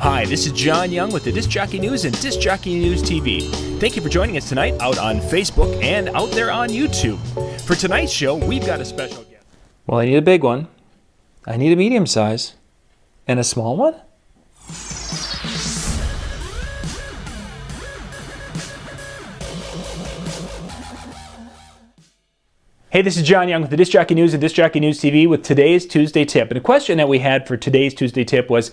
Hi, this is John Young with the Disc Jockey News and Disc Jockey News TV. Thank you for joining us tonight out on Facebook and out there on YouTube. For tonight's show, we've got a special guest. Well, I need a big one, I need a medium size, and a small one? Hey, this is John Young with the Disc Jockey News and Disc Jockey News TV with today's Tuesday Tip. And a question that we had for today's Tuesday Tip was,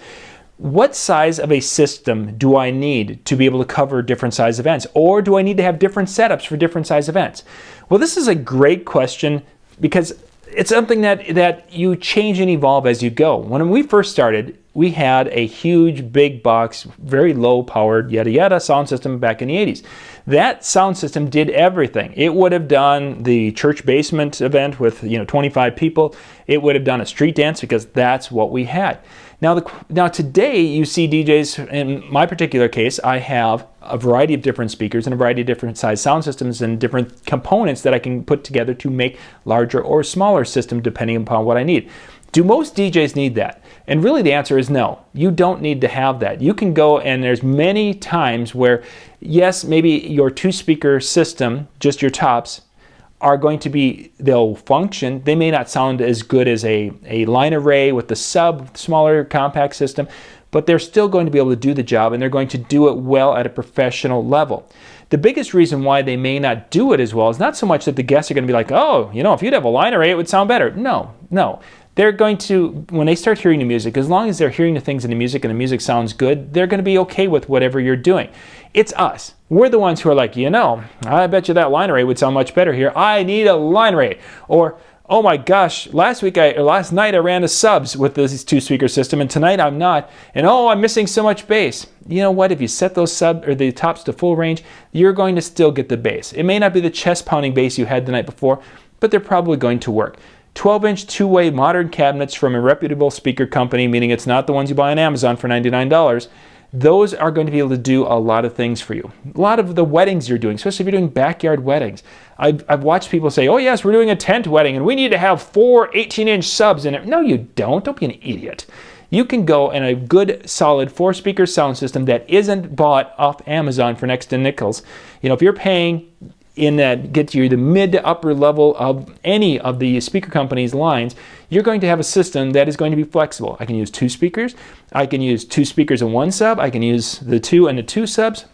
what size of a system do I need to be able to cover different size events? Or do I need to have different setups for different size events? Well, this is a great question because it's something that you change and evolve as you go. When we first started, we had a huge, big box, very low powered, yada yada sound system back in the 80s. That sound system did everything. It would have done the church basement event with 25 people. It would have done a street dance because that's what we had. Now today you see DJs, in my particular case, I have a variety of different speakers and a variety of different size sound systems and different components that I can put together to make larger or smaller system depending upon what I need. Do most DJs need that? And really the answer is no. You don't need to have that. You can go, and there's many times where, yes, maybe your two-speaker system, just your tops, are going to be, they'll function. They may not sound as good as a line array with the smaller compact system, but they're still going to be able to do the job, and they're going to do it well at a professional level. The biggest reason why they may not do it as well is not so much that the guests are going to be like, oh, if you'd have a line array, it would sound better. No. They're going to, when they start hearing the music, as long as they're hearing the things in the music and the music sounds good, they're going to be okay with whatever you're doing. It's us. We're the ones who are like, I bet you that line array would sound much better here. I need a line array. Or, oh my gosh, last night I ran a subs with this two-speaker system, and tonight I'm not. And oh, I'm missing so much bass. You know what? If you set those the tops to full range, you're going to still get the bass. It may not be the chest-pounding bass you had the night before, but they're probably going to work. 12-inch two-way modern cabinets from a reputable speaker company, meaning it's not the ones you buy on Amazon for $99. Those are going to be able to do a lot of things for you. A lot of the weddings you're doing, especially if you're doing backyard weddings. I've watched people say, oh yes, we're doing a tent wedding and we need to have 4 18-inch subs in it. No, you don't. Don't be an idiot. You can go in a good, solid 4-speaker sound system that isn't bought off Amazon for next to nickels. If you're paying in that gets you the mid to upper level of any of the speaker company's lines, you're going to have a system that is going to be flexible. I can use 2 speakers. I can use 2 speakers and 1 sub. I can use the 2 and the 2 subs.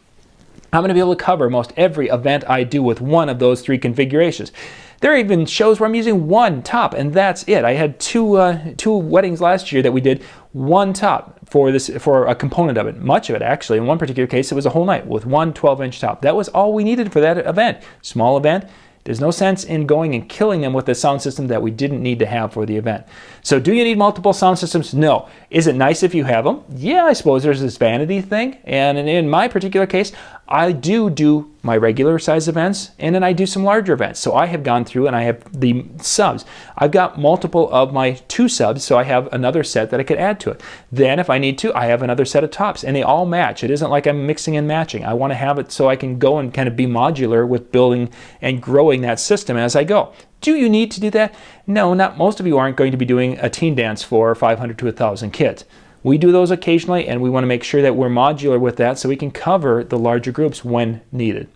I'm going to be able to cover most every event I do with one of those 3 configurations. There are even shows where I'm using 1 top, and that's it. I had two weddings last year that we did 1 top for a component of it. Much of it, actually. In one particular case, it was a whole night with 1 12-inch top. That was all we needed for that event. Small event. There's no sense in going and killing them with a sound system that we didn't need to have for the event. So do you need multiple sound systems? No. Is it nice if you have them? Yeah, I suppose there's this vanity thing. And in my particular case, I do my regular size events, and then I do some larger events. So I have gone through and I have the subs. I've got multiple of my 2 subs, so I have another set that I could add to it. Then if I need to, I have another set of tops, and they all match. It isn't like I'm mixing and matching. I want to have it so I can go and kind of be modular with building and growing that system as I go. Do you need to do that? No, not most of you aren't going to be doing a teen dance for 500 to 1,000 kids. We do those occasionally, and we want to make sure that we're modular with that so we can cover the larger groups when needed.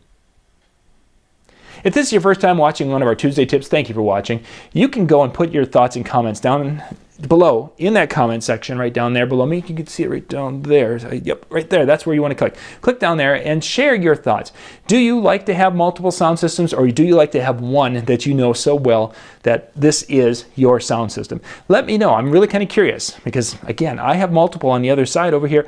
If this is your first time watching one of our Tuesday tips, thank you for watching. You can go and put your thoughts and comments down below in that comment section right down there below me. You can see it right down there. Yep, right there. That's where you want to click. Click down there and share your thoughts. Do you like to have multiple sound systems, or do you like to have one that you know so well that this is your sound system? Let me know. I'm really kind of curious because, again, I have multiple on the other side over here,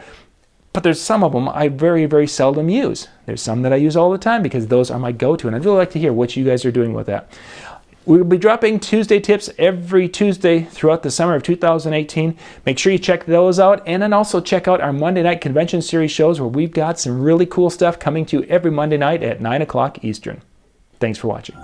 but there's some of them I very, very seldom use. There's some that I use all the time because those are my go-to, and I'd really like to hear what you guys are doing with that. We'll be dropping Tuesday tips every Tuesday throughout the summer of 2018. Make sure you check those out, and then also check out our Monday night convention series shows where we've got some really cool stuff coming to you every Monday night at 9 o'clock Eastern. Thanks for watching.